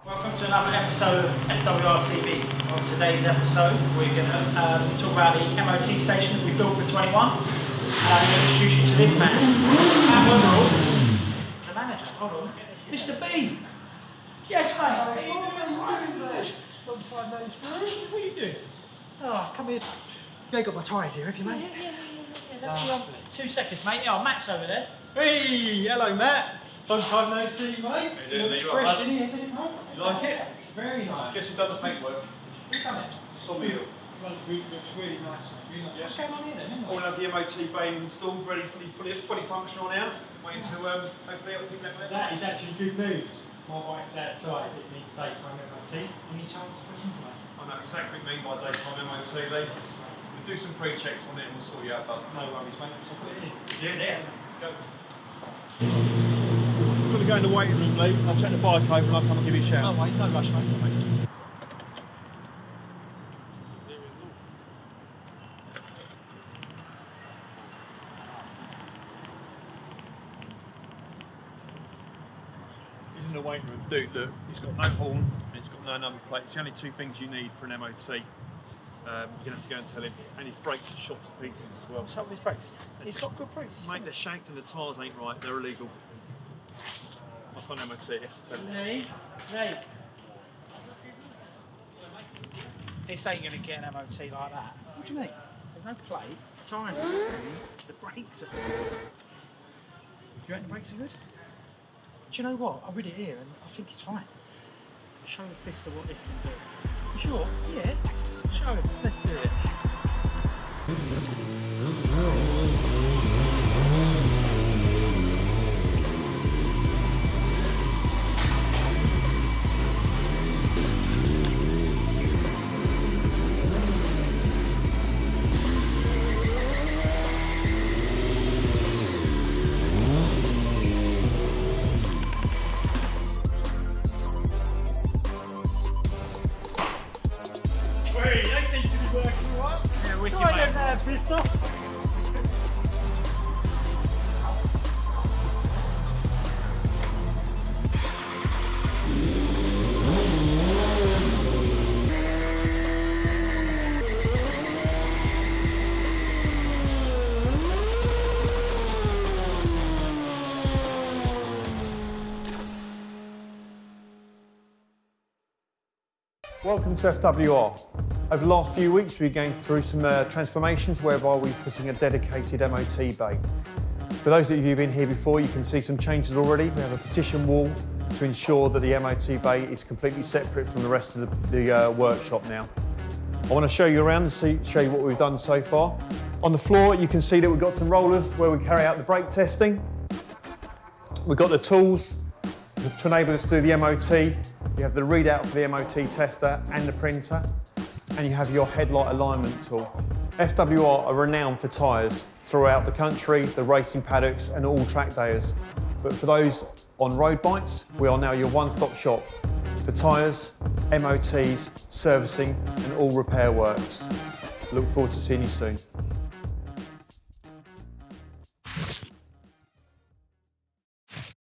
Welcome to another episode of FWR TV. On today's episode, we're going to talk about the MOT station that we built for 21. I'm going to introduce you to this man. The manager. Hold on. Mr. B. Yes, mate. What are you doing? Long time no see. What are you doing? Oh, come here. You ain't got my tyres here, have you, mate? Yeah. 2 seconds, mate. Oh, Matt's over there. Hey, hello, Matt. Long time no see, mate. How you doing? Looks You fresh, right, didn't it, mate? You like it? Very nice. Guess you've done the paintwork. Who's done it? It's on you. Looks really nice, mate. Really nice. Yeah. What's going on here then, isn't All it? have the MOT bay installed, ready, fully functional now. Waiting to hopefully help people out. That is actually good news. My bike's outside. It needs daytime MOT. Any chance of putting into that? I know exactly what you mean by daytime MOT. We'll do some pre-checks on it and we'll sort you out, but No worries, mate. Shall I put it in? yeah, there. Go. I'm going to go in the waiting room, Lee. I'll check the bike over and I'll come and give you a shout. No worries, no rush, mate. He's in the waiting room. Dude, look, he's got no horn and he's got no number plate. It's the only two things you need for an MOT. You're going to have to go and tell him. And his brakes are shot to pieces as well. What's up with his brakes? He's got good brakes. Mate, they're shanked and the tyres ain't right. They're illegal. Like on MOT, you have to tell him. Hey. This ain't going to get an MOT like that. What do you mean? There's no plate. Tyres are good. The brakes are good. Do you reckon the brakes are good? Do you know what? I read it here and I think it's fine. Show the fist of what this can do. You sure? Yeah. Show him. Let's do it. Yeah, wicked, Try mate. that pistol. Welcome to FWR. Over the last few weeks we've been going through some transformations whereby we're putting a dedicated MOT bay. For those of you who've been here before, you can see some changes already. We have a partition wall to ensure that the MOT bay is completely separate from the rest of the workshop now. I want to show you around and show you what we've done so far. On the floor you can see that we've got some rollers where we carry out the brake testing. We've got the tools to enable us to do the MOT. You have the readout for the MOT tester and the printer, and you have your headlight alignment tool. FWR are renowned for tyres throughout the country, the racing paddocks and all track days. But for those on road bikes, we are now your one-stop shop for tyres, MOTs, servicing and all repair works. Look forward to seeing you soon.